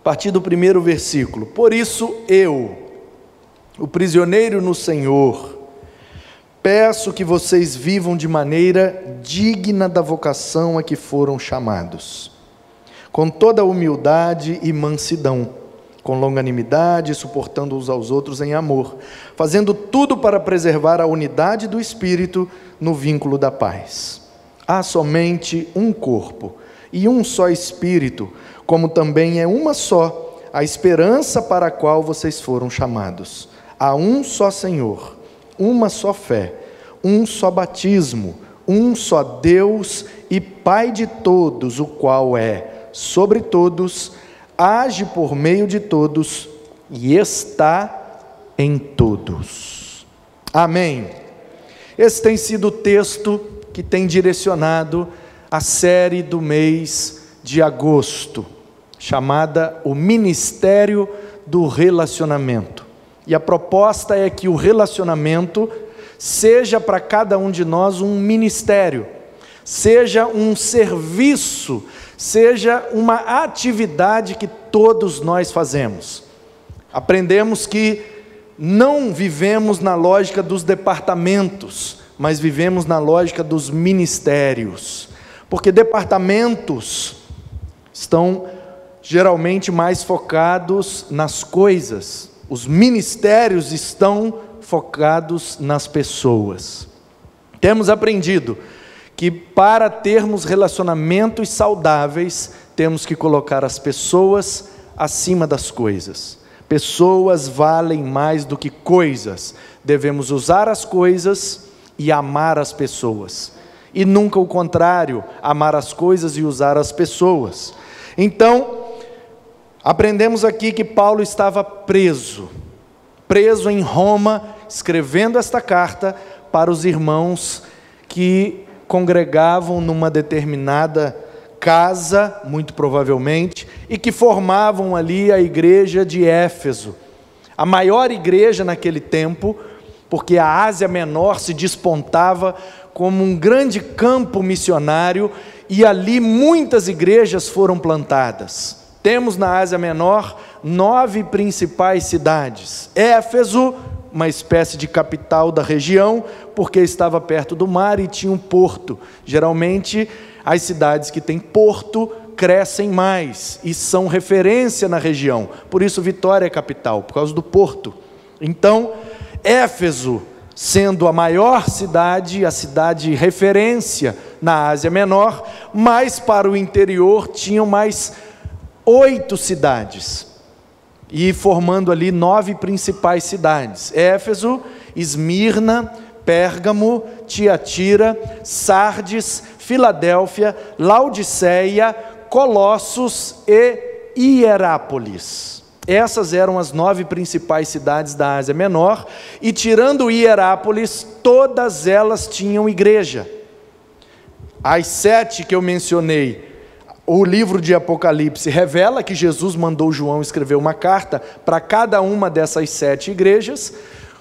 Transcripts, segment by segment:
partir do primeiro versículo. Por isso eu, o prisioneiro no Senhor, peço que vocês vivam de maneira digna da vocação a que foram chamados, com toda humildade e mansidão, com longanimidade, suportando uns aos outros em amor, fazendo tudo para preservar a unidade do Espírito no vínculo da paz. Há somente um corpo e um só Espírito, como também é uma só a esperança para a qual vocês foram chamados. Há um só Senhor, uma só fé, um só batismo, um só Deus e Pai de todos, o qual é sobre todos, age por meio de todos e está em todos. Amém. Esse tem sido o texto que tem direcionado a série do mês de agosto, chamada O Ministério do Relacionamento. E a proposta é que o relacionamento seja para cada um de nós um ministério, seja um serviço, seja uma atividade que todos nós fazemos. Aprendemos que não vivemos na lógica dos departamentos, mas vivemos na lógica dos ministérios, porque departamentos estão geralmente mais focados nas coisas, os ministérios estão focados nas pessoas. Temos aprendido que para termos relacionamentos saudáveis, temos que colocar as pessoas acima das coisas. Pessoas valem mais do que coisas. Devemos usar as coisas e amar as pessoas. E nunca o contrário, amar as coisas e usar as pessoas. Então, aprendemos aqui que Paulo estava preso em Roma, escrevendo esta carta para os irmãos que congregavam numa determinada casa, muito provavelmente, e que formavam ali a igreja de Éfeso, a maior igreja naquele tempo, porque a Ásia Menor se despontava como um grande campo missionário, e ali muitas igrejas foram plantadas. Temos na Ásia Menor 9 principais cidades. Éfeso, uma espécie de capital da região, porque estava perto do mar e tinha um porto. Geralmente, as cidades que têm porto crescem mais e são referência na região. Por isso, Vitória é capital, por causa do porto. Então, Éfeso, sendo a maior cidade, a cidade referência na Ásia Menor, mas para o interior tinham mais 8 cidades. E formando ali 9 principais cidades: Éfeso, Esmirna, Pérgamo, Tiatira, Sardes, Filadélfia, Laodiceia, Colossos e Hierápolis. Essas eram as 9 principais cidades da Ásia Menor, e tirando Hierápolis, todas elas tinham igreja. As 7 que eu mencionei, o livro de Apocalipse revela que Jesus mandou João escrever uma carta para cada uma dessas 7 igrejas.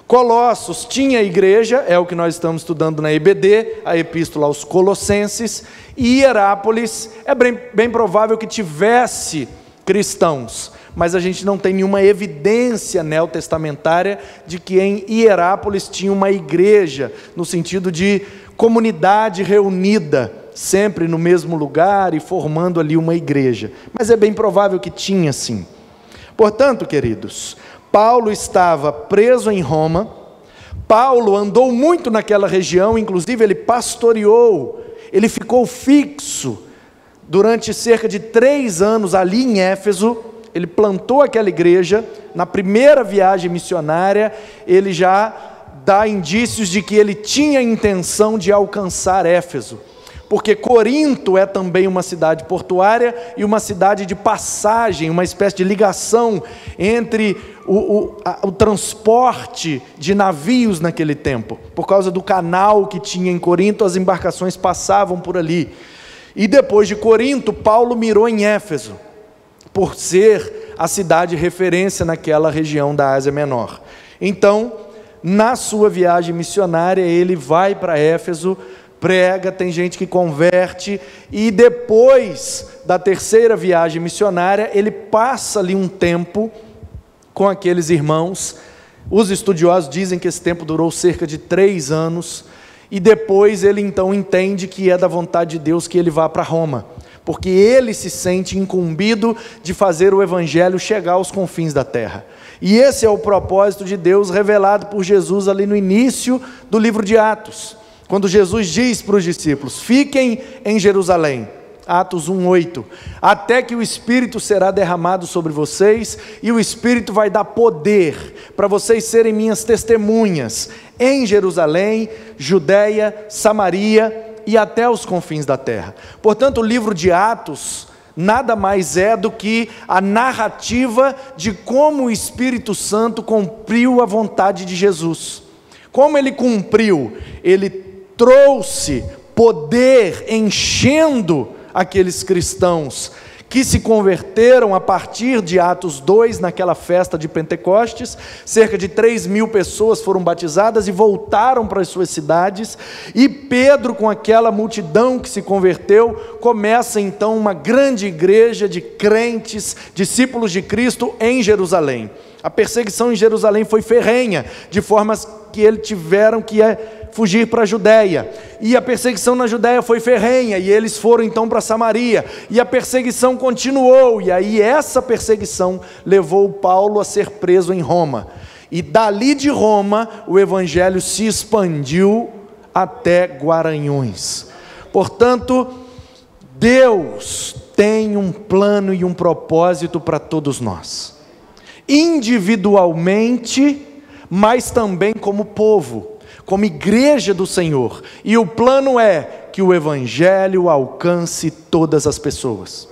Colossos tinha igreja, é o que nós estamos estudando na EBD, a Epístola aos Colossenses. E Hierápolis é bem provável que tivesse cristãos, mas a gente não tem nenhuma evidência neotestamentária de que em Hierápolis tinha uma igreja, no sentido de comunidade reunida, sempre no mesmo lugar e formando ali uma igreja. Mas é bem provável que tinha sim. Portanto, queridos, Paulo estava preso em Roma. Paulo andou muito naquela região, inclusive ele pastoreou, ele ficou fixo durante cerca de 3 anos ali em Éfeso. Ele plantou aquela igreja. Na primeira viagem missionária, ele já dá indícios de que ele tinha intenção de alcançar Éfeso, porque Corinto é também uma cidade portuária e uma cidade de passagem, uma espécie de ligação entre o transporte de navios naquele tempo. Por causa do canal que tinha em Corinto, as embarcações passavam por ali. E depois de Corinto, Paulo mirou em Éfeso, por ser a cidade referência naquela região da Ásia Menor. Então, na sua viagem missionária, ele vai para Éfeso, prega, tem gente que converte, e depois da terceira viagem missionária, ele passa ali um tempo com aqueles irmãos. Os estudiosos dizem que esse tempo durou cerca de 3 anos, e depois ele então entende que é da vontade de Deus que ele vá para Roma, porque ele se sente incumbido de fazer o evangelho chegar aos confins da terra. E esse é o propósito de Deus revelado por Jesus ali no início do livro de Atos, quando Jesus diz para os discípulos: fiquem em Jerusalém, Atos 1:8, até que o Espírito será derramado sobre vocês, e o Espírito vai dar poder para vocês serem minhas testemunhas em Jerusalém, Judeia, Samaria e até os confins da terra. Portanto, o livro de Atos nada mais é do que a narrativa de como o Espírito Santo cumpriu a vontade de Jesus. Como ele cumpriu? Ele trouxe poder, enchendo aqueles cristãos que se converteram a partir de Atos 2, naquela festa de Pentecostes. Cerca de 3.000 pessoas foram batizadas e voltaram para as suas cidades, e Pedro, com aquela multidão que se converteu, começa então uma grande igreja de crentes, discípulos de Cristo em Jerusalém. A perseguição em Jerusalém foi ferrenha, de formas que eles tiveram que fugir para a Judéia, e a perseguição na Judéia foi ferrenha, e eles foram então para Samaria, e a perseguição continuou, e aí essa perseguição levou Paulo a ser preso em Roma, e dali de Roma o evangelho se expandiu até Guaranhões. Portanto, Deus tem um plano e um propósito para todos nós, individualmente, mas também como povo, como igreja do Senhor, e o plano é que o evangelho alcance todas as pessoas.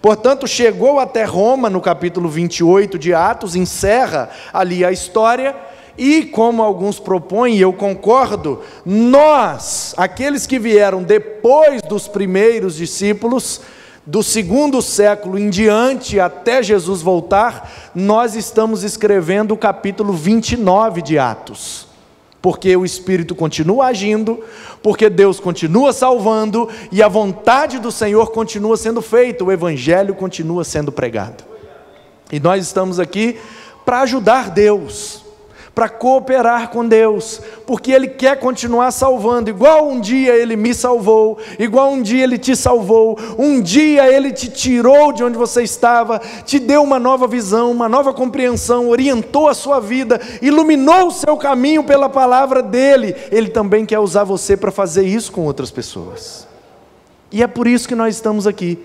Portanto, chegou até Roma, no capítulo 28 de Atos, encerra ali a história, e como alguns propõem, e eu concordo, nós, aqueles que vieram depois dos primeiros discípulos, do 2º século em diante, até Jesus voltar, nós estamos escrevendo o capítulo 29 de Atos, porque o Espírito continua agindo, porque Deus continua salvando, e a vontade do Senhor continua sendo feita, o Evangelho continua sendo pregado, e nós estamos aqui para ajudar Deus, para cooperar com Deus, porque Ele quer continuar salvando, igual um dia Ele me salvou, igual um dia Ele te salvou, um dia Ele te tirou de onde você estava, te deu uma nova visão, uma nova compreensão, orientou a sua vida, iluminou o seu caminho pela palavra dEle. Ele também quer usar você para fazer isso com outras pessoas, e é por isso que nós estamos aqui,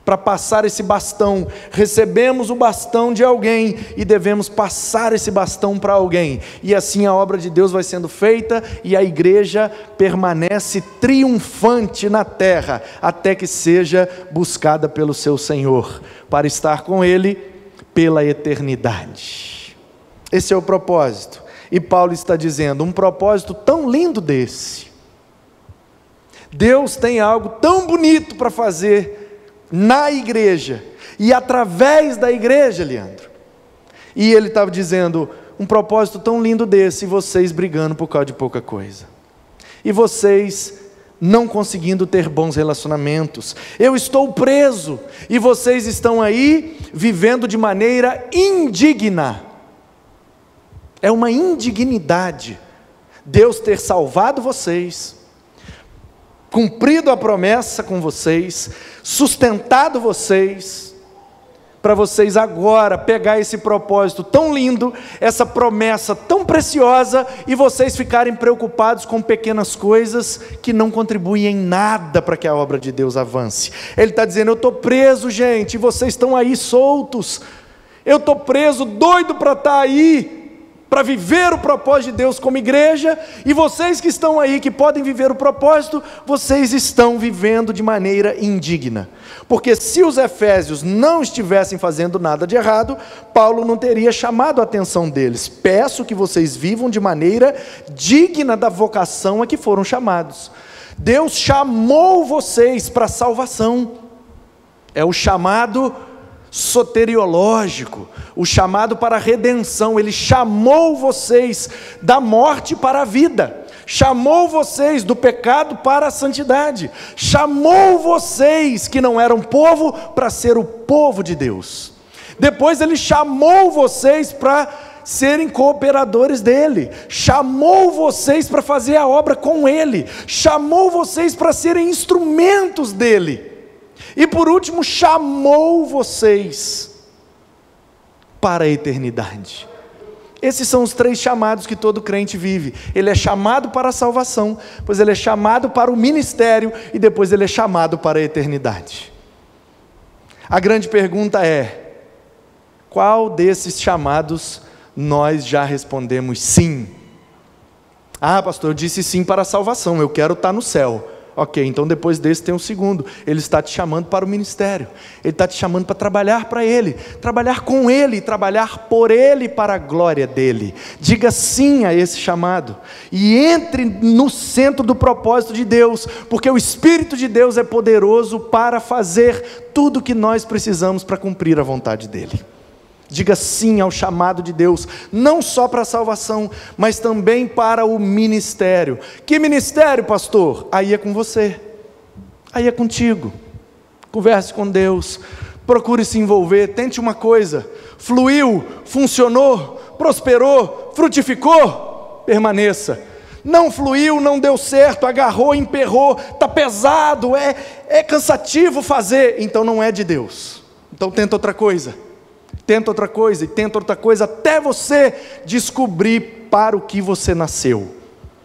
para passar esse bastão. Recebemos o bastão de alguém e devemos passar esse bastão para alguém, e assim a obra de Deus vai sendo feita, e a igreja permanece triunfante na terra, até que seja buscada pelo seu Senhor, para estar com Ele pela eternidade. Esse é o propósito, e Paulo está dizendo, um propósito tão lindo desse, Deus tem algo tão bonito para fazer na igreja, e através da igreja, Leandro, e ele estava dizendo, um propósito tão lindo desse, e vocês brigando por causa de pouca coisa, e vocês não conseguindo ter bons relacionamentos, eu estou preso, e vocês estão aí, vivendo de maneira indigna, é uma indignidade, Deus ter salvado vocês, cumprido a promessa com vocês, sustentado vocês, para vocês agora pegar esse propósito tão lindo, essa promessa tão preciosa, e vocês ficarem preocupados com pequenas coisas que não contribuem em nada para que a obra de Deus avance. Ele está dizendo, eu estou preso, gente, e vocês estão aí soltos, eu estou preso, doido para estar aí, para viver o propósito de Deus como igreja, e vocês que estão aí, que podem viver o propósito, vocês estão vivendo de maneira indigna, porque se os efésios não estivessem fazendo nada de errado, Paulo não teria chamado a atenção deles. Peço que vocês vivam de maneira digna da vocação a que foram chamados. Deus chamou vocês para a salvação, é o chamado soteriológico, o chamado para a redenção. Ele chamou vocês da morte para a vida, chamou vocês do pecado para a santidade, chamou vocês que não eram povo para ser o povo de Deus. Depois Ele chamou vocês para serem cooperadores dEle, chamou vocês para fazer a obra com Ele, chamou vocês para serem instrumentos dEle, e por último chamou vocês para a eternidade. Esses são os 3 chamados que todo crente vive. Ele é chamado para a salvação, depois ele é chamado para o ministério, e depois ele é chamado para a eternidade. A grande pergunta é: qual desses chamados nós já respondemos sim? Ah, pastor, eu disse sim para a salvação, eu quero estar no céu. Ok, então depois desse tem um segundo. Ele está te chamando para o ministério. Ele está te chamando para trabalhar para Ele, trabalhar com Ele, trabalhar por Ele, para a glória dEle. Diga sim a esse chamado, e entre no centro do propósito de Deus, porque o Espírito de Deus é poderoso para fazer tudo o que nós precisamos para cumprir a vontade dEle. Diga sim ao chamado de Deus, não só para a salvação, mas também para o ministério. Que ministério, pastor? Aí é com você, aí é contigo. Converse com Deus, procure se envolver, tente uma coisa, fluiu, funcionou, prosperou, frutificou, permaneça. Não fluiu, não deu certo, agarrou, emperrou, está pesado, é cansativo fazer, então não é de Deus. Então tenta outra coisa. Tenta outra coisa, e tenta outra coisa, até você descobrir para o que você nasceu.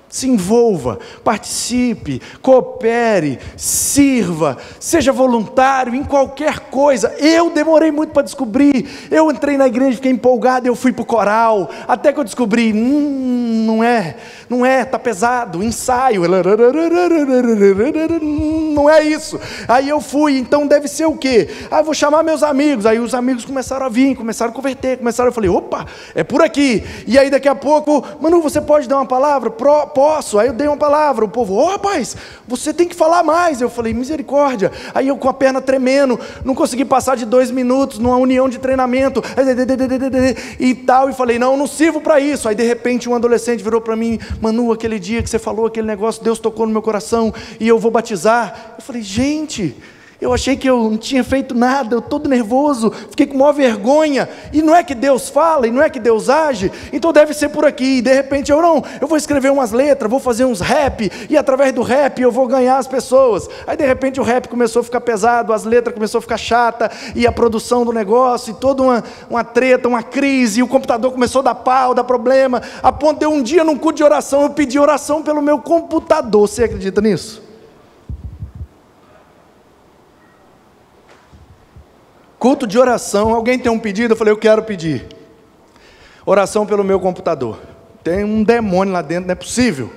Se envolva, participe, coopere, sirva, seja voluntário em qualquer coisa. Eu demorei muito para descobrir. Eu entrei na igreja, fiquei empolgado, eu fui para o coral, até que eu descobri, não é, está pesado, ensaio, não é isso. Aí eu fui, então deve ser o quê? Eu vou chamar meus amigos. Aí os amigos começaram a vir, começaram a converter, eu falei, opa, é por aqui. E aí daqui a pouco, Manu, você pode dar uma palavra? Posso. Aí eu dei uma palavra, o povo, rapaz, você tem que falar mais. Eu falei, misericórdia. Aí eu com a perna tremendo, não consegui passar de 2 minutos numa união de treinamento e tal, e falei, não sirvo para isso. Aí de repente um adolescente virou para mim, Manu, aquele dia que você falou aquele negócio, Deus tocou no meu coração e eu vou batizar. Eu falei, gente, eu achei que eu não tinha feito nada, eu todo nervoso, fiquei com maior vergonha, e não é que Deus fala, e não é que Deus age, então deve ser por aqui. E de repente eu vou escrever umas letras, vou fazer uns rap, e através do rap eu vou ganhar as pessoas. Aí de repente o rap começou a ficar pesado, as letras começaram a ficar chata, e a produção do negócio, e toda uma treta, uma crise, e o computador começou a dar pau, dar problema, a ponto de um dia num culto de oração, eu pedi oração pelo meu computador. Você acredita nisso? Culto de oração, alguém tem um pedido? Eu falei, eu quero pedir oração pelo meu computador. Tem um demônio lá dentro, não é possível.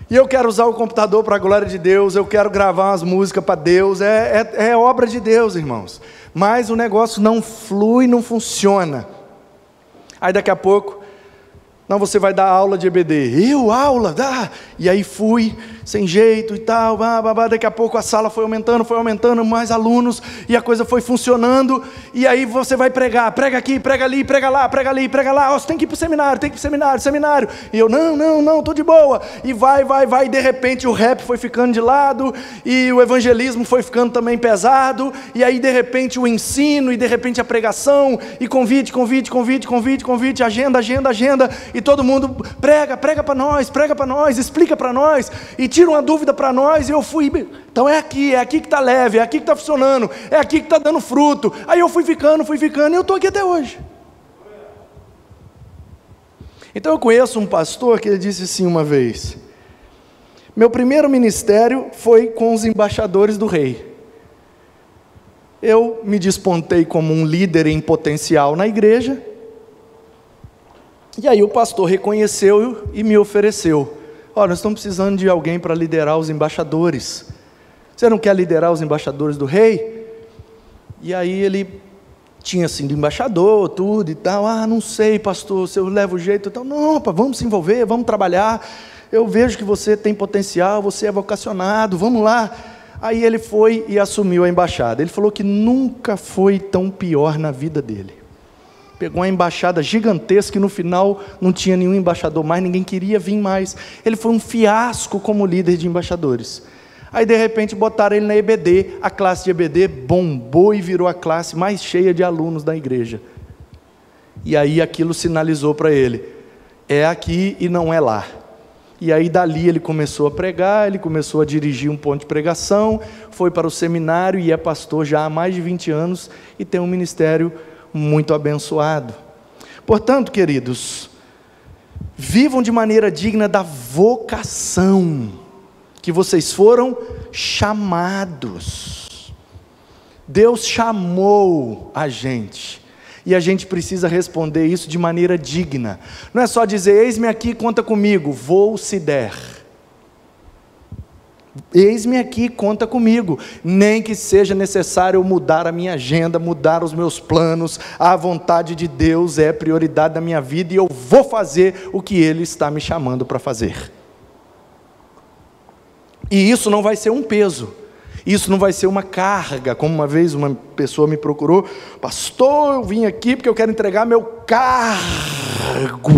E eu quero usar o computador para a glória de Deus, eu quero gravar umas músicas para Deus, é obra de Deus, irmãos. Mas o negócio não flui, não funciona. Aí daqui a pouco, não, você vai dar aula de EBD. Eu, aula? E aí fui, sem jeito e tal, daqui a pouco a sala foi aumentando, mais alunos, e a coisa foi funcionando, e aí você vai pregar, prega aqui, prega ali, prega lá, prega ali, prega lá, você tem que ir para o seminário, e eu, não, estou de boa, e vai, e de repente o rap foi ficando de lado, e o evangelismo foi ficando também pesado, e aí de repente o ensino, e de repente a pregação, e convite, agenda, e todo mundo prega para nós, explica para nós, e tira uma dúvida para nós. E eu fui, então é aqui que está leve, é aqui que está funcionando, é aqui que está dando fruto. Aí eu fui ficando, e eu estou aqui até hoje. Então eu conheço um pastor que ele disse assim uma vez, meu primeiro ministério foi com os embaixadores do rei. Eu me despontei como um líder em potencial na igreja, e aí o pastor reconheceu e me ofereceu, olha, nós estamos precisando de alguém para liderar os embaixadores, você não quer liderar os embaixadores do rei? E aí ele tinha sido embaixador, tudo e tal, não sei pastor, se eu levo o jeito e tal, não, vamos se envolver, vamos trabalhar, eu vejo que você tem potencial, você é vocacionado, vamos lá. Aí ele foi e assumiu a embaixada, ele falou que nunca foi tão pior na vida dele. Pegou uma embaixada gigantesca e no final não tinha nenhum embaixador mais, ninguém queria vir mais. Ele foi um fiasco como líder de embaixadores. Aí de repente botaram ele na EBD, a classe de EBD bombou e virou a classe mais cheia de alunos da igreja. E aí aquilo sinalizou para ele, é aqui e não é lá. E aí dali ele começou a pregar, ele começou a dirigir um ponto de pregação, foi para o seminário e é pastor já há mais de 20 anos e tem um ministério muito abençoado. Portanto, queridos, vivam de maneira digna da vocação que vocês foram chamados. Deus chamou a gente e a gente precisa responder isso de maneira digna. Não é só dizer, eis-me aqui, conta comigo, vou se der. Eis-me aqui, conta comigo, nem que seja necessário eu mudar a minha agenda, mudar os meus planos, a vontade de Deus é prioridade da minha vida e eu vou fazer o que Ele está me chamando para fazer. E isso não vai ser um peso, isso não vai ser uma carga, como uma vez uma pessoa me procurou, pastor, eu vim aqui porque eu quero entregar meu cargo.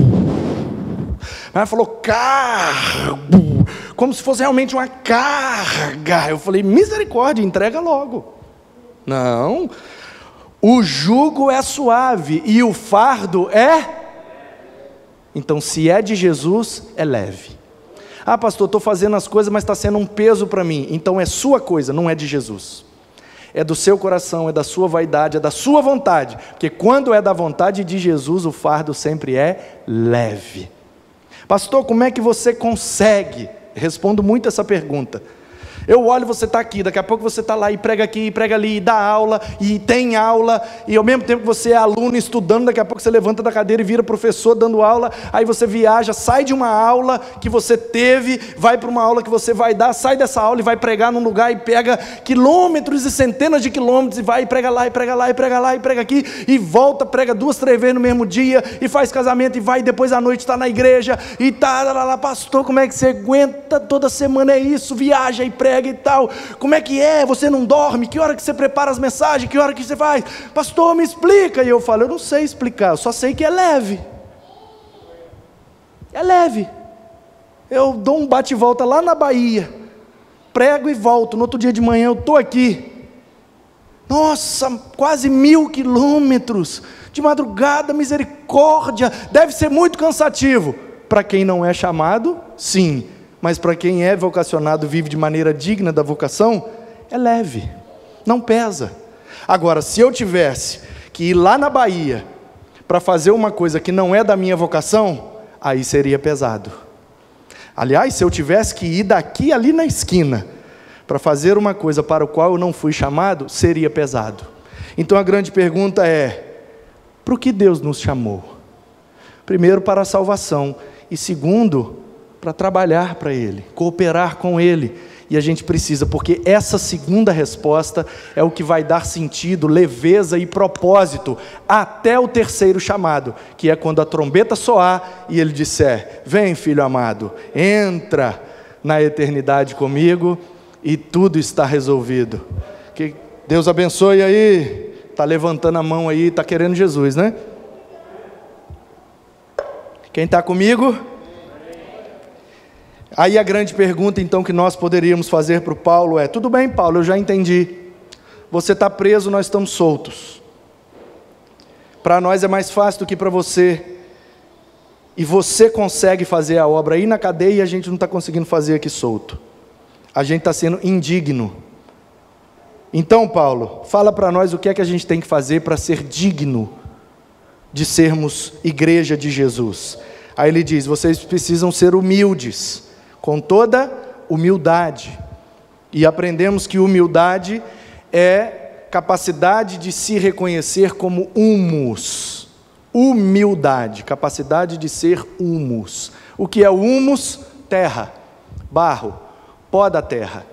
Ela falou, cargo, como se fosse realmente uma carga. Eu falei, misericórdia, entrega logo. Não, o jugo é suave e o fardo é? Então se é de Jesus, é leve. Ah pastor, estou fazendo as coisas, mas está sendo um peso para mim. Então é sua coisa, não é de Jesus. É do seu coração, é da sua vaidade, é da sua vontade. Porque quando é da vontade de Jesus, o fardo sempre é leve. Pastor, como é que você consegue? Respondo muito essa pergunta. Eu olho, você está aqui, daqui a pouco você está lá e prega aqui, e prega ali, e dá aula, e tem aula, e ao mesmo tempo que você é aluno estudando, daqui a pouco você levanta da cadeira e vira professor dando aula, aí você viaja, sai de uma aula que você teve, vai para uma aula que você vai dar, sai dessa aula e vai pregar num lugar e pega quilômetros e centenas de quilômetros, e vai e prega lá, e prega lá, e prega lá, e prega aqui, e volta, prega 2, 3 vezes no mesmo dia, e faz casamento, e vai, e depois à noite está na igreja, e tá lá, pastor, como é que você aguenta? Toda semana é isso, viaja e prega e tal, como é que é? Você não dorme? Que hora que você prepara as mensagens? Que hora que você faz? Pastor, me explica. E eu falo, eu não sei explicar, eu só sei que é leve. É leve. Eu dou um bate e volta lá na Bahia, prego e volto, no outro dia de manhã eu estou aqui. Nossa, quase 1000 quilômetros, de madrugada, misericórdia, deve ser muito cansativo. Para quem não é chamado, sim. Mas para quem é vocacionado, vive de maneira digna da vocação, é leve, não pesa. Agora, se eu tivesse que ir lá na Bahia, para fazer uma coisa que não é da minha vocação, aí seria pesado. Aliás, se eu tivesse que ir daqui ali na esquina, para fazer uma coisa para o qual eu não fui chamado, seria pesado. Então a grande pergunta é, para o que Deus nos chamou? Primeiro, para a salvação, e segundo, para trabalhar para Ele, cooperar com Ele, e a gente precisa, porque essa segunda resposta é o que vai dar sentido, leveza e propósito, até o terceiro chamado, que é quando a trombeta soar, e Ele disser, vem filho amado, entra na eternidade comigo, e tudo está resolvido. Que Deus abençoe aí, está levantando a mão aí, está querendo Jesus, né? Quem está comigo? Aí a grande pergunta então que nós poderíamos fazer para o Paulo é, tudo bem Paulo, eu já entendi, você está preso, nós estamos soltos, para nós é mais fácil do que para você, e você consegue fazer a obra aí na cadeia e a gente não está conseguindo fazer aqui solto, a gente está sendo indigno. Então Paulo, fala para nós o que é que a gente tem que fazer para ser digno de sermos igreja de Jesus. Aí ele diz, vocês precisam ser humildes, com toda humildade, e aprendemos que humildade é capacidade de se reconhecer como humus, humildade, capacidade de ser humus. O que é o humus? Terra, barro, pó da terra.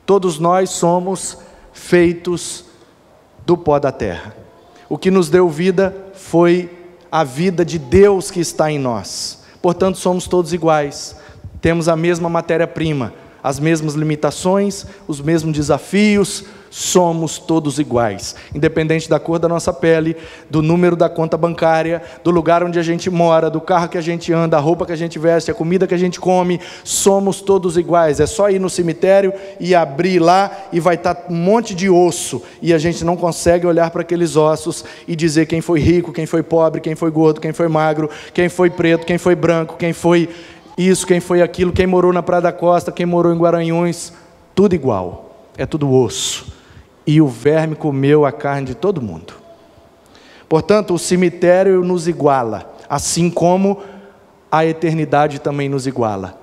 Todos nós somos feitos do pó da terra. O que nos deu vida foi a vida de Deus que está em nós. Portanto, somos todos iguais. Temos a mesma matéria-prima, as mesmas limitações, os mesmos desafios, somos todos iguais, independente da cor da nossa pele, do número da conta bancária, do lugar onde a gente mora, do carro que a gente anda, a roupa que a gente veste, a comida que a gente come, somos todos iguais. É só ir no cemitério e abrir lá e vai estar um monte de osso, e a gente não consegue olhar para aqueles ossos e dizer quem foi rico, quem foi pobre, quem foi gordo, quem foi magro, quem foi preto, quem foi branco, quem foi isso, quem foi aquilo, quem morou na Praia da Costa, quem morou em Guaranhuns, tudo igual, é tudo osso. E o verme comeu a carne de todo mundo. Portanto, o cemitério nos iguala, assim como a eternidade também nos iguala.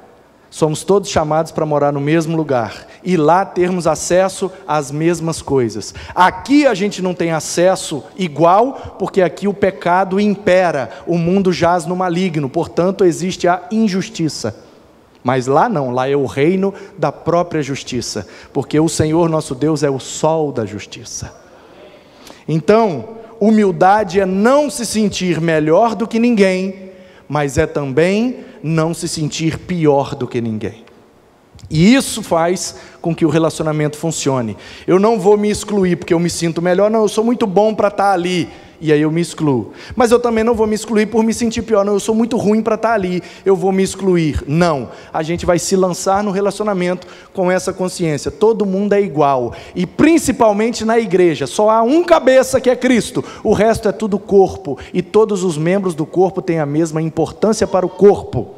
Somos todos chamados para morar no mesmo lugar, e lá termos acesso às mesmas coisas. Aqui a gente não tem acesso igual, porque aqui o pecado impera, o mundo jaz no maligno, portanto existe a injustiça. Mas lá não, lá é o reino da própria justiça, porque o Senhor nosso Deus é o sol da justiça. Então, humildade é não se sentir melhor do que ninguém, mas é também não se sentir pior do que ninguém. E isso faz com que o relacionamento funcione. Eu não vou me excluir porque eu me sinto melhor, não, eu sou muito bom para estar ali, e aí eu me excluo. Mas eu também não vou me excluir por me sentir pior, não, eu sou muito ruim para estar ali, eu vou me excluir. Não, a gente vai se lançar no relacionamento com essa consciência, todo mundo é igual, e principalmente na igreja, só há um cabeça que é Cristo, o resto é tudo corpo, e todos os membros do corpo têm a mesma importância para o corpo.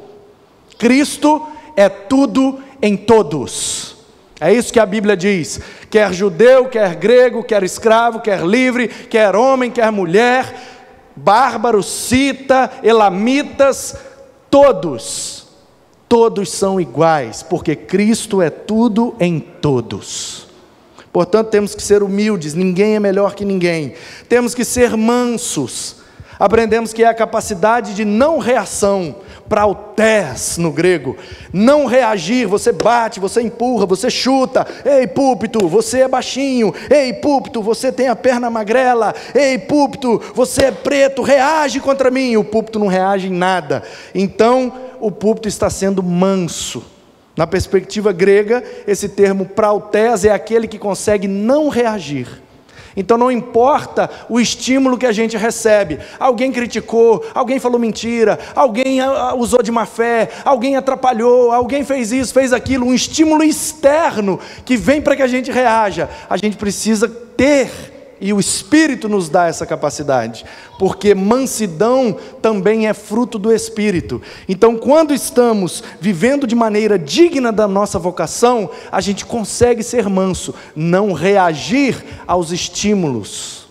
Cristo é tudo em todos. É isso que a Bíblia diz, quer judeu, quer grego, quer escravo, quer livre, quer homem, quer mulher, bárbaro, cita, elamitas, todos são iguais, porque Cristo é tudo em todos. Portanto, temos que ser humildes, ninguém é melhor que ninguém, temos que ser mansos, aprendemos que é a capacidade de não reação, prautés no grego, não reagir, você bate, você empurra, você chuta, ei púlpito, você é baixinho, ei púlpito, você tem a perna magrela, ei púlpito, você é preto, reage contra mim, o púlpito não reage em nada, então o púlpito está sendo manso. Na perspectiva grega, esse termo prautés é aquele que consegue não reagir. Então não importa o estímulo que a gente recebe, alguém criticou, alguém falou mentira, alguém usou de má fé, alguém atrapalhou, alguém fez isso, fez aquilo, um estímulo externo que vem para que a gente reaja, a gente precisa ter, e o Espírito nos dá essa capacidade, porque mansidão também é fruto do Espírito. Então quando estamos vivendo de maneira digna da nossa vocação, a gente consegue ser manso, não reagir aos estímulos,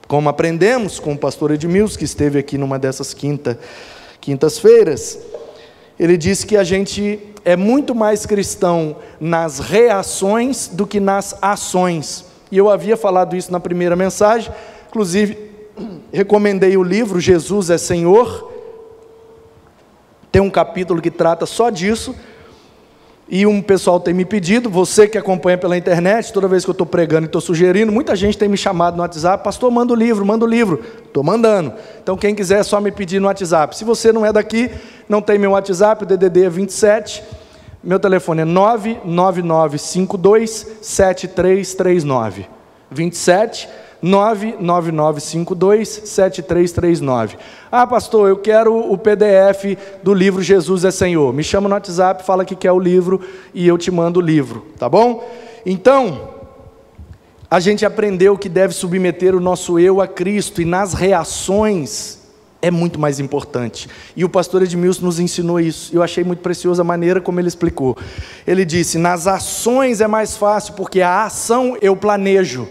como aprendemos com o pastor Edmilson, que esteve aqui numa dessas quintas-feiras. Ele disse que a gente é muito mais cristão nas reações do que nas ações. E eu havia falado isso na primeira mensagem, inclusive recomendei o livro Jesus é Senhor, tem um capítulo que trata só disso, e um pessoal tem me pedido, você que acompanha pela internet, toda vez que eu estou pregando e estou sugerindo, muita gente tem me chamado no WhatsApp, pastor, manda o livro, estou mandando, então quem quiser é só me pedir no WhatsApp, se você não é daqui, não tem meu WhatsApp, o DDD é 27, meu telefone é 99952-7339, 27 99952-7339. Ah, pastor, eu quero o PDF do livro Jesus é Senhor. Me chama no WhatsApp, fala que quer o livro e eu te mando o livro, tá bom? Então, a gente aprendeu que deve submeter o nosso eu a Cristo, e nas reações é muito mais importante, e o pastor Edmilson nos ensinou isso, eu achei muito preciosa a maneira como ele explicou. Ele disse, nas ações é mais fácil, porque a ação eu planejo,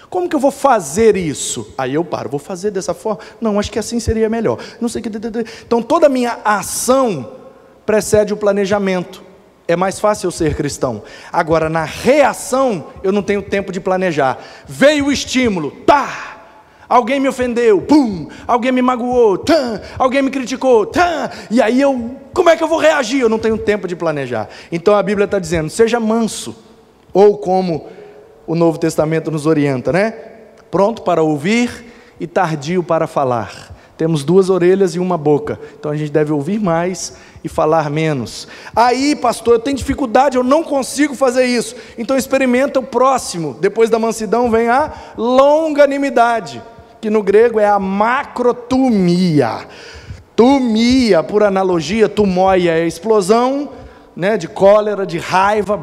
como que eu vou fazer isso? Aí eu paro, vou fazer dessa forma? Não, acho que assim seria melhor, não sei o que, então toda a minha ação precede o planejamento, é mais fácil eu ser cristão. Agora na reação, eu não tenho tempo de planejar, veio o estímulo, tá! Alguém me ofendeu, pum, alguém me magoou, tá, alguém me criticou, tá, e aí como é que eu vou reagir? Eu não tenho tempo de planejar. Então a Bíblia está dizendo, seja manso, ou como o Novo Testamento nos orienta, né? Pronto para ouvir e tardio para falar. Temos 2 orelhas e uma boca, então a gente deve ouvir mais e falar menos. Aí, pastor, eu tenho dificuldade, eu não consigo fazer isso. Então experimenta o próximo. Depois da mansidão vem a longanimidade, que no grego é a macrotumia. Tumia, por analogia, tumoia é explosão, né, de cólera, de raiva.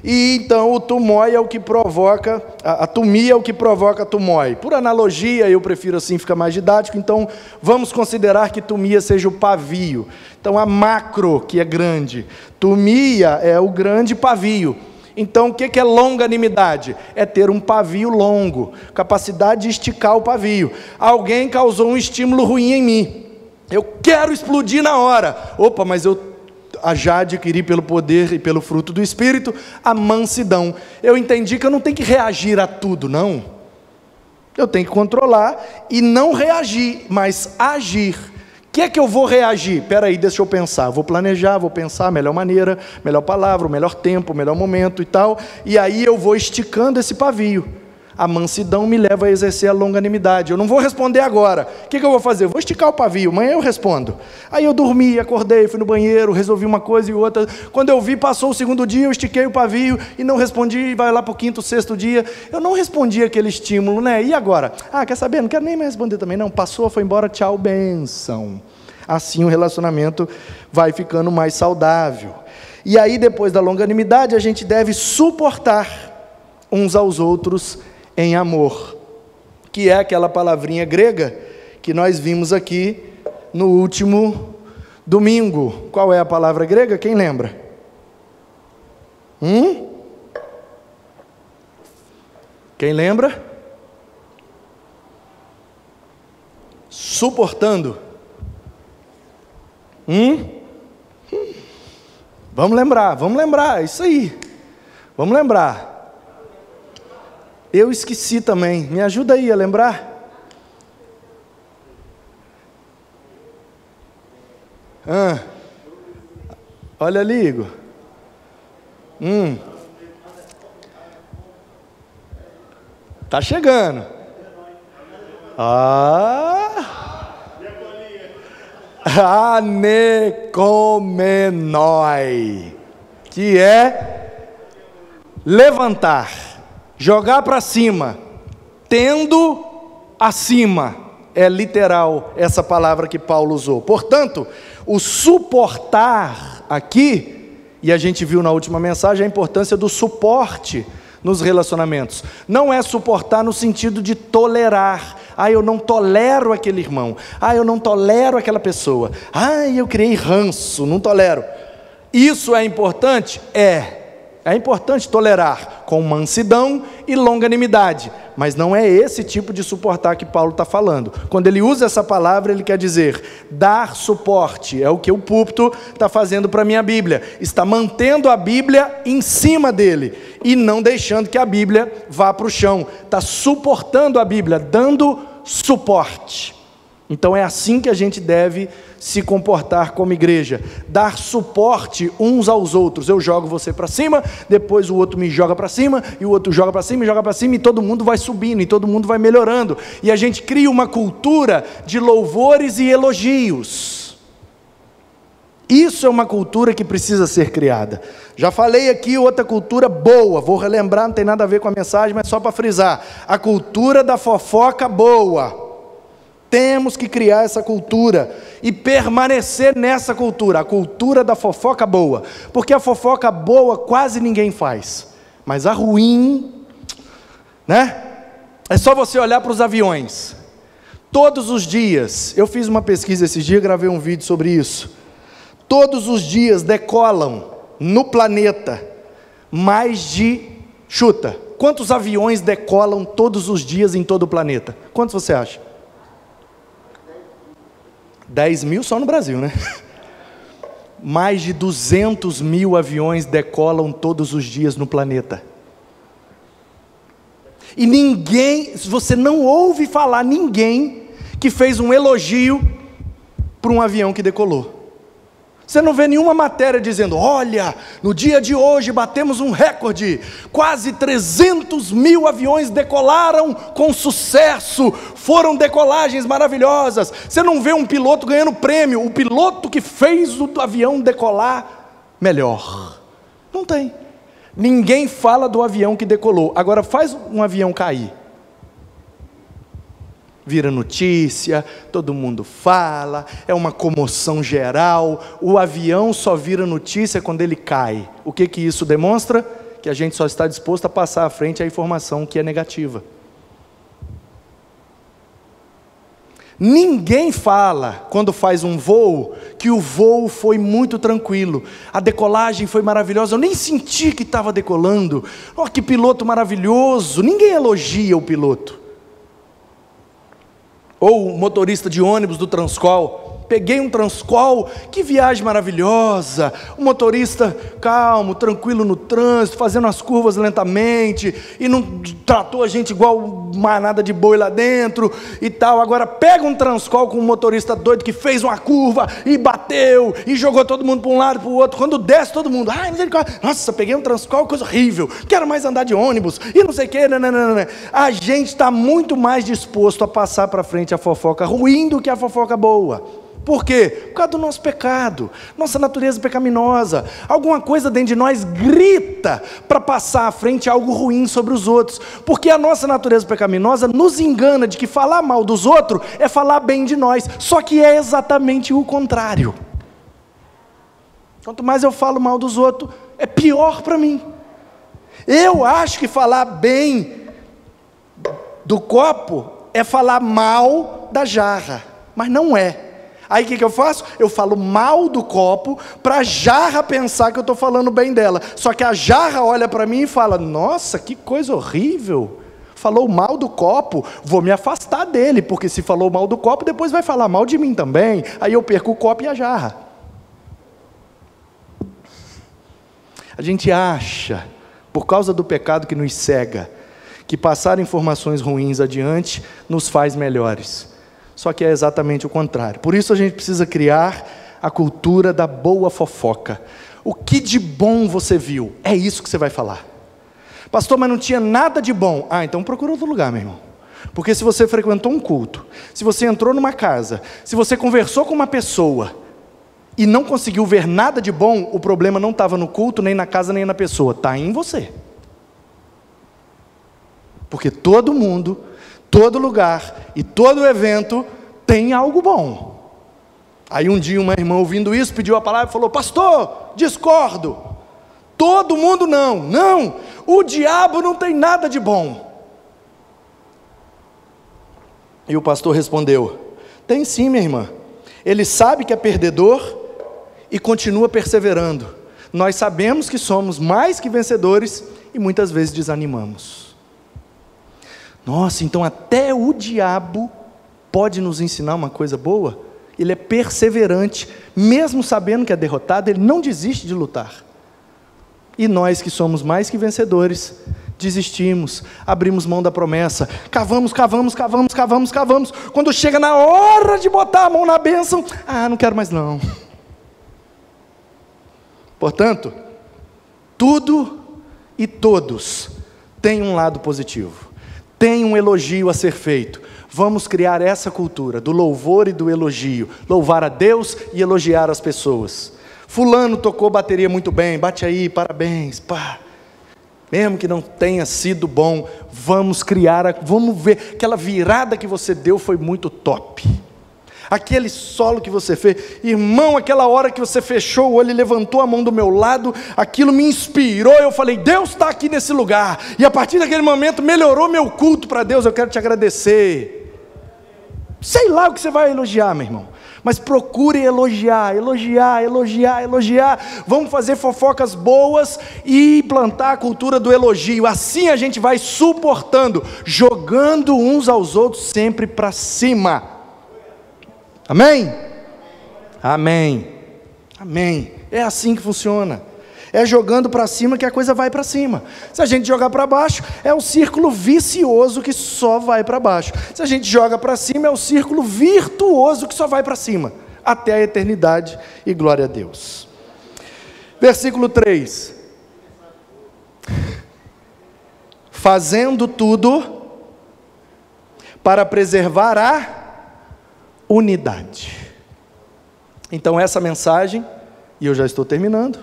E então o tumói é o que provoca, a tumia é o que provoca a tumói. Por analogia, eu prefiro assim, fica mais didático, então vamos considerar que tumia seja o pavio. Então a macro, que é grande, tumia é o grande pavio. Então o que é longanimidade? É ter um pavio longo, capacidade de esticar o pavio. Alguém causou um estímulo ruim em mim, eu quero explodir na hora. Opa, mas eu já adquiri pelo poder e pelo fruto do Espírito a mansidão. Eu entendi que eu não tenho que reagir a tudo, não. Eu tenho que controlar e não reagir, mas agir. O que é que eu vou reagir? Espera aí, deixa eu pensar. Vou planejar, vou pensar a melhor maneira, melhor palavra, o melhor tempo, o melhor momento e tal. E aí eu vou esticando esse pavio. A mansidão me leva a exercer a longanimidade. Eu não vou responder agora. O que eu vou fazer? Eu vou esticar o pavio, amanhã eu respondo. Aí eu dormi, acordei, fui no banheiro, resolvi uma coisa e outra. Quando eu vi, passou o 2º dia, eu estiquei o pavio e não respondi, vai lá para o 5º, 6º dia. Eu não respondi aquele estímulo, né? E agora? Quer saber? Não quero nem mais responder também, não. Passou, foi embora, tchau, bênção. Assim o relacionamento vai ficando mais saudável. E aí, depois da longanimidade, a gente deve suportar uns aos outros em amor, que é aquela palavrinha grega que nós vimos aqui no último domingo. Qual é a palavra grega? Quem lembra? Quem lembra? Suportando. Vamos lembrar, isso aí. Vamos lembrar. Eu esqueci também, me ajuda aí a lembrar? Olha ali, Igor. Tá chegando. Anecomenoi, que é levantar, jogar para cima, tendo acima, é literal essa palavra que Paulo usou. Portanto, o suportar aqui, e a gente viu na última mensagem a importância do suporte nos relacionamentos. Não é suportar no sentido de tolerar. Eu não tolero aquele irmão. Eu não tolero aquela pessoa. Eu criei ranço, não tolero. Isso é importante? É importante tolerar com mansidão e longanimidade, mas não é esse tipo de suportar que Paulo está falando. Quando ele usa essa palavra, ele quer dizer dar suporte. É o que o púlpito está fazendo para a minha Bíblia. Está mantendo a Bíblia em cima dele e não deixando que a Bíblia vá para o chão. Está suportando a Bíblia, dando suporte. Então é assim que a gente deve se comportar como igreja, dar suporte uns aos outros. Eu jogo você para cima, depois o outro me joga para cima, e o outro joga para cima e joga para cima, e todo mundo vai subindo, e todo mundo vai melhorando, e a gente cria uma cultura de louvores e elogios. Isso é uma cultura que precisa ser criada. Já falei aqui outra cultura boa, vou relembrar, não tem nada a ver com a mensagem, mas só para frisar, a cultura da fofoca boa. Temos que criar essa cultura e permanecer nessa cultura, a cultura da fofoca boa, porque a fofoca boa quase ninguém faz, mas a ruim, né? É só você olhar para os aviões, todos os dias, eu fiz uma pesquisa esses dias, gravei um vídeo sobre isso, todos os dias decolam no planeta chuta, quantos aviões decolam todos os dias em todo o planeta? Quantos você acha? 10 mil só no Brasil, né? Mais de 200 mil aviões decolam todos os dias no planeta. E ninguém, você não ouve falar ninguém que fez um elogio para um avião que decolou. Você não vê nenhuma matéria dizendo: olha, no dia de hoje batemos um recorde, quase 300 mil aviões decolaram com sucesso, foram decolagens maravilhosas. Você não vê um piloto ganhando prêmio, o piloto que fez o avião decolar melhor. Não tem. Ninguém fala do avião que decolou. Agora faz um avião cair, vira notícia, todo mundo fala, é uma comoção geral. O avião só vira notícia quando ele cai. O que isso demonstra? Que a gente só está disposto a passar à frente a informação que é negativa. Ninguém fala, quando faz um voo, que o voo foi muito tranquilo, a decolagem foi maravilhosa, eu nem senti que estava decolando, oh, que piloto maravilhoso. Ninguém elogia o piloto. Ou o motorista de ônibus do Transcol: peguei um Transcol, que viagem maravilhosa. O motorista calmo, tranquilo no trânsito, fazendo as curvas lentamente, e não tratou a gente igual manada de boi lá dentro e tal. Agora pega um Transcol com um motorista doido que fez uma curva e bateu, e jogou todo mundo para um lado e para o outro. Quando desce todo mundo: ai, misericórdia, nossa, peguei um Transcol, coisa horrível, quero mais andar de ônibus, e não sei o que. A gente está muito mais disposto a passar para frente a fofoca ruim do que a fofoca boa. Por quê? Por causa do nosso pecado, nossa natureza pecaminosa. Alguma coisa dentro de nós grita para passar à frente algo ruim sobre os outros, porque a nossa natureza pecaminosa nos engana de que falar mal dos outros é falar bem de nós, só que é exatamente o contrário. Quanto mais eu falo mal dos outros, é pior para mim. Eu acho que falar bem do copo é falar mal da jarra, mas não é. Aí o que eu faço? Eu falo mal do copo, para a jarra pensar que eu estou falando bem dela. Só que a jarra olha para mim e fala: nossa, que coisa horrível, falou mal do copo, vou me afastar dele, porque se falou mal do copo, depois vai falar mal de mim também. Aí eu perco o copo e a jarra. A gente acha, por causa do pecado que nos cega, que passar informações ruins adiante nos faz melhores. Só que é exatamente o contrário. Por isso a gente precisa criar a cultura da boa fofoca. O que de bom você viu? É isso que você vai falar. Pastor, mas não tinha nada de bom. Ah, então procura outro lugar, meu irmão. Porque se você frequentou um culto, se você entrou numa casa, se você conversou com uma pessoa e não conseguiu ver nada de bom, o problema não estava no culto, nem na casa, nem na pessoa. Está em você. Porque todo mundo, todo lugar e todo evento tem algo bom. Aí um dia uma irmã, ouvindo isso, pediu a palavra e falou: pastor, discordo, todo mundo não, o diabo não tem nada de bom. E o pastor respondeu: tem sim, minha irmã, ele sabe que é perdedor e continua perseverando. Nós sabemos que somos mais que vencedores e muitas vezes desanimamos. Nossa, então até o diabo pode nos ensinar uma coisa boa? Ele é perseverante, mesmo sabendo que é derrotado, ele não desiste de lutar. E nós que somos mais que vencedores, desistimos, abrimos mão da promessa, cavamos, quando chega na hora de botar a mão na bênção, não quero mais não. Portanto, tudo e todos têm um lado positivo. Tem um elogio a ser feito. Vamos criar essa cultura do louvor e do elogio. Louvar a Deus e elogiar as pessoas. Fulano tocou bateria muito bem, bate aí, parabéns, pá. Mesmo que não tenha sido bom, vamos ver, aquela virada que você deu foi muito top. Aquele solo que você fez, irmão, aquela hora que você fechou o olho e levantou a mão do meu lado, aquilo me inspirou, eu falei: Deus está aqui nesse lugar, e a partir daquele momento melhorou meu culto para Deus, eu quero te agradecer. Sei lá o que você vai elogiar, meu irmão, mas procure elogiar, vamos fazer fofocas boas e implantar a cultura do elogio, assim a gente vai suportando, jogando uns aos outros sempre para cima. Amém? Amém. Amém. É assim que funciona. É jogando para cima que a coisa vai para cima. Se a gente jogar para baixo, é um círculo vicioso que só vai para baixo. Se a gente joga para cima, é um círculo virtuoso que só vai para cima. até a eternidade, e glória a Deus. Versículo 3. Fazendo tudo para preservar a unidade. Então essa mensagem, e eu já estou terminando,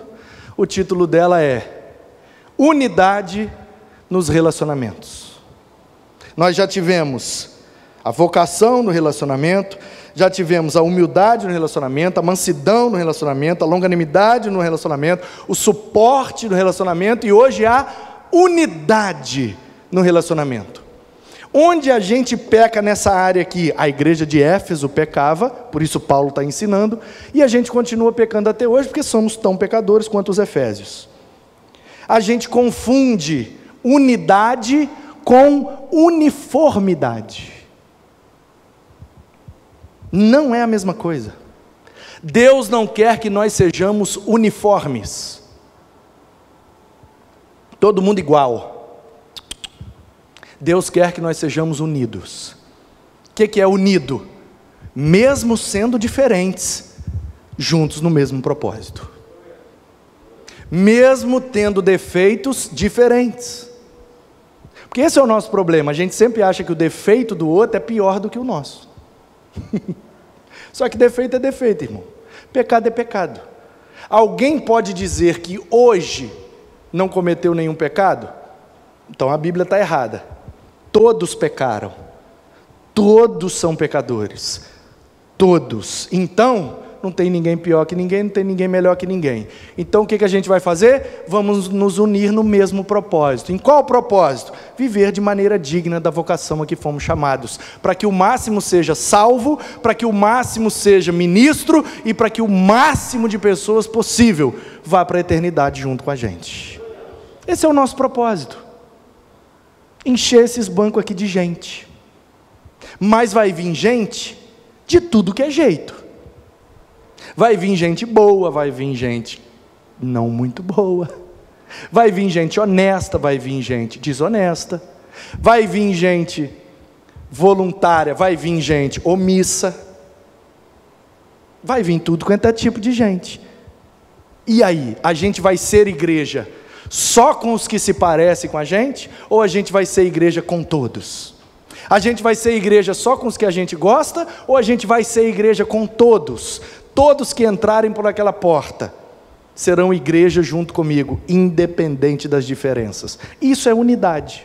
o título dela é Unidade nos Relacionamentos. Nós já tivemos a vocação no relacionamento, já tivemos a humildade no relacionamento, a mansidão no relacionamento, a longanimidade no relacionamento, o suporte no relacionamento, e hoje a unidade no relacionamento. Onde a gente peca nessa área aqui? A igreja de Éfeso pecava, por isso Paulo está ensinando, e a gente continua pecando até hoje, porque somos tão pecadores quanto os efésios. A gente confunde unidade com uniformidade. Não é a mesma coisa. Deus não quer que nós sejamos uniformes, todo mundo igual. Deus quer que nós sejamos unidos. O que é unido? Mesmo sendo diferentes, juntos no mesmo propósito. Mesmo tendo defeitos diferentes. Porque esse é o nosso problema, a gente sempre acha que o defeito do outro é pior do que o nosso. Só que defeito é defeito, irmão. Pecado é pecado. Alguém pode dizer que hoje não cometeu nenhum pecado? Então a Bíblia está errada. Todos pecaram, todos são pecadores, todos. Então, não tem ninguém pior que ninguém, não tem ninguém melhor que ninguém. Então, o que a gente vai fazer? Vamos nos unir no mesmo propósito. Em qual propósito? Viver de maneira digna da vocação a que fomos chamados, para que o máximo seja salvo, para que o máximo seja ministro, e para que o máximo de pessoas possível vá para a eternidade junto com a gente. Esse é o nosso propósito. Encher esses bancos aqui de gente. Mas vai vir gente de tudo que é jeito. Vai vir gente boa, vai vir gente não muito boa. Vai vir gente honesta, vai vir gente desonesta. Vai vir gente voluntária, vai vir gente omissa. Vai vir tudo quanto é tipo de gente. E aí, a gente vai ser igreja só com os que se parecem com a gente, ou a gente vai ser igreja com todos? A gente vai ser igreja só com os que a gente gosta, ou a gente vai ser igreja com todos? Todos que entrarem por aquela porta serão igreja junto comigo, independente das diferenças. Isso é unidade.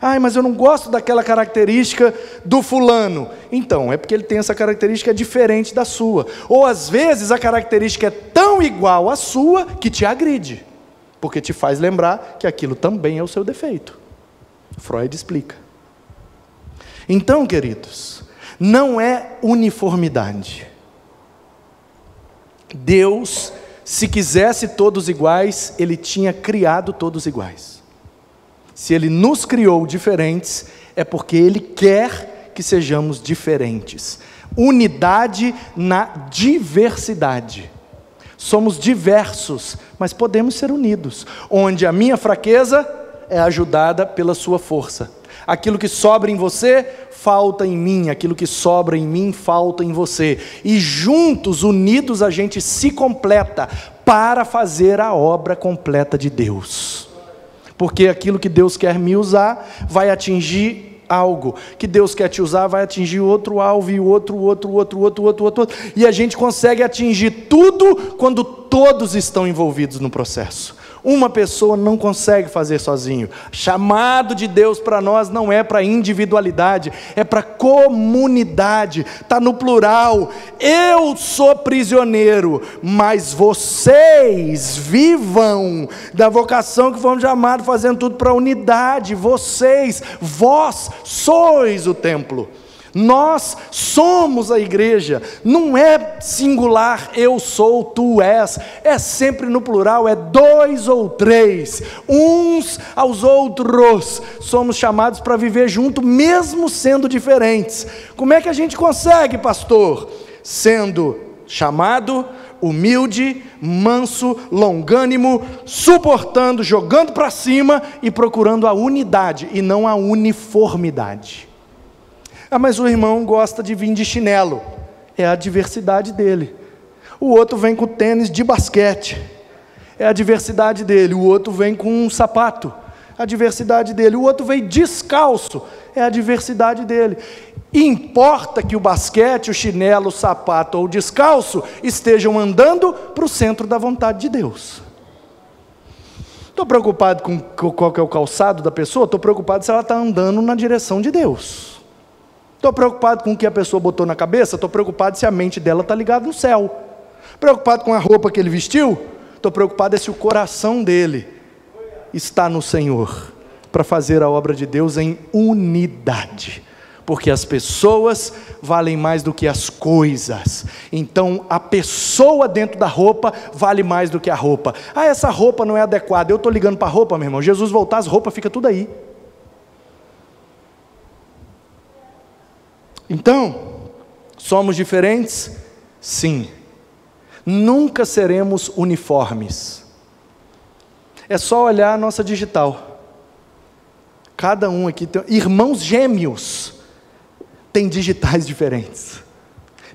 Ai, mas eu não gosto daquela característica do fulano. Então, é porque ele tem essa característica diferente da sua. Ou às vezes a característica é tão igual à sua que te agride, porque te faz lembrar que aquilo também é o seu defeito. Freud explica. Então, queridos, não é uniformidade. Deus, se quisesse todos iguais, Ele tinha criado todos iguais. Se Ele nos criou diferentes, é porque Ele quer que sejamos diferentes. Unidade na diversidade. Somos diversos, mas podemos ser unidos, onde a minha fraqueza é ajudada pela sua força. Aquilo que sobra em você, falta em mim. Aquilo que sobra em mim, falta em você. E juntos, unidos, a gente se completa para fazer a obra completa de Deus. Porque aquilo que Deus quer me usar, vai atingir algo, que Deus quer te usar, vai atingir outro alvo, e outro, e a gente consegue atingir tudo, quando todos estão envolvidos no processo. Uma pessoa não consegue fazer sozinho. Chamado de Deus para nós não é para individualidade, é para comunidade. Está no plural. Eu sou prisioneiro, mas vocês vivam da vocação que fomos chamados, fazendo tudo para a unidade. Vós sois o templo. Nós somos a igreja. Não é singular, eu sou, tu és. É sempre no plural, é dois ou três, uns aos outros. Somos chamados para viver junto, mesmo sendo diferentes. Como é que a gente consegue, pastor? Sendo chamado, humilde, manso, longânimo, suportando, jogando para cima e procurando a unidade e não a uniformidade. Ah, mas o irmão gosta de vir de chinelo. é a diversidade dele. O outro vem com tênis de basquete, é a diversidade dele. O outro vem com um sapato, a diversidade dele. O outro vem descalço, é a diversidade dele. Importa que o basquete, o chinelo, o sapato ou o descalço estejam andando para o centro da vontade de Deus. Estou preocupado com qual que é o calçado da pessoa? Estou preocupado se ela está andando na direção de Deus. Estou preocupado com o que a pessoa botou na cabeça? Estou preocupado se a mente dela está ligada no céu. Preocupado com a roupa que ele vestiu? Estou preocupado se o coração dele está no Senhor, para fazer a obra de Deus em unidade. Porque as pessoas valem mais do que as coisas. Então a pessoa dentro da roupa vale mais do que a roupa. Ah, essa roupa não é adequada. Eu estou ligando para a roupa, meu irmão. Jesus voltar, as roupas ficam tudo aí. Então, somos diferentes? Sim. Nunca seremos uniformes. É só olhar a nossa digital. Cada um aqui tem irmãos gêmeos. Tem digitais diferentes,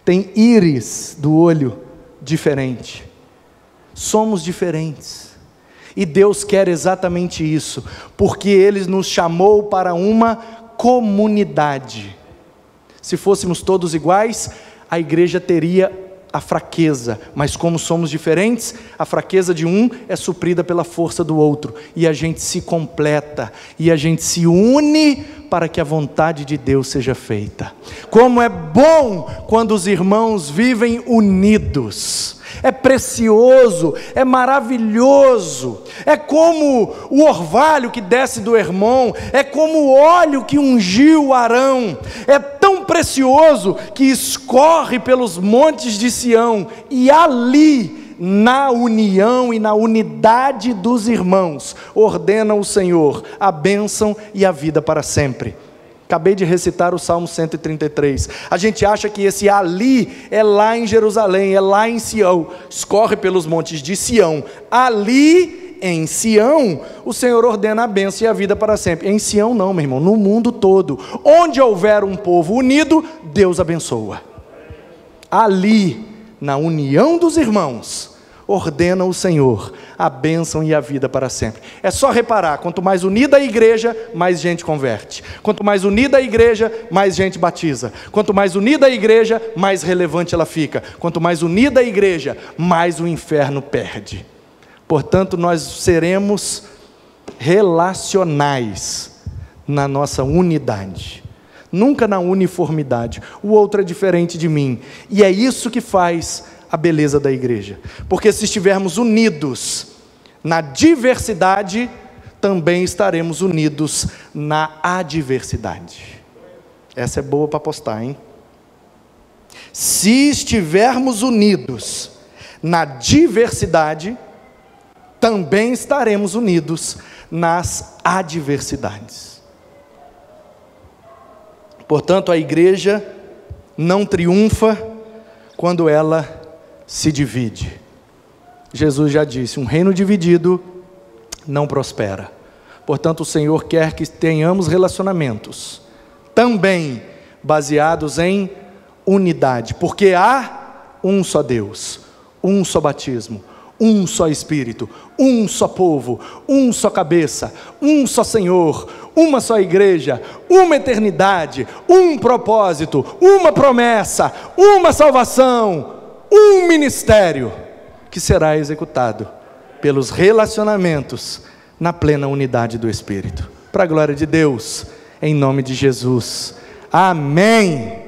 tem íris do olho diferente, somos diferentes, e Deus quer exatamente isso, porque Ele nos chamou para uma comunidade. Se fôssemos todos iguais, a igreja teria a fraqueza, mas como somos diferentes, a fraqueza de um é suprida pela força do outro, e a gente se completa, e a gente se une para que a vontade de Deus seja feita. Como é bom quando os irmãos vivem unidos, é precioso, é maravilhoso, é como o orvalho que desce do Hermon, é como o óleo que ungiu Arão, é tão precioso que escorre pelos montes de Sião, e ali, na união e na unidade dos irmãos, ordena o Senhor a bênção e a vida para sempre. Acabei de recitar o Salmo 133. A gente acha que esse ali é lá em Jerusalém, é lá em Sião, escorre pelos montes de Sião. Ali em Sião, o Senhor ordena a bênção e a vida para sempre. Em Sião não, meu irmão, no mundo todo. Onde houver um povo unido, Deus abençoa. Ali, na união dos irmãos, ordena o Senhor a bênção e a vida para sempre. É só reparar, quanto mais unida a igreja, mais gente converte. Quanto mais unida a igreja, mais gente batiza. Quanto mais unida a igreja, mais relevante ela fica. Quanto mais unida a igreja, mais o inferno perde. Portanto, nós seremos relacionais na nossa unidade, nunca na uniformidade. O outro é diferente de mim, e é isso que faz a beleza da igreja, porque se estivermos unidos na diversidade, também estaremos unidos na adversidade. Essa é boa para postar, hein? Se estivermos unidos na diversidade, também estaremos unidos nas adversidades. Portanto, a igreja não triunfa quando ela se divide. Jesus já disse, um reino dividido não prospera. Portanto, o Senhor quer que tenhamos relacionamentos também baseados em unidade, porque há um só Deus, um só batismo, um só Espírito, um só povo, um só cabeça, um só Senhor, uma só igreja, uma eternidade, um propósito, uma promessa, uma salvação, um ministério que será executado pelos relacionamentos na plena unidade do Espírito. Para a glória de Deus, em nome de Jesus. Amém.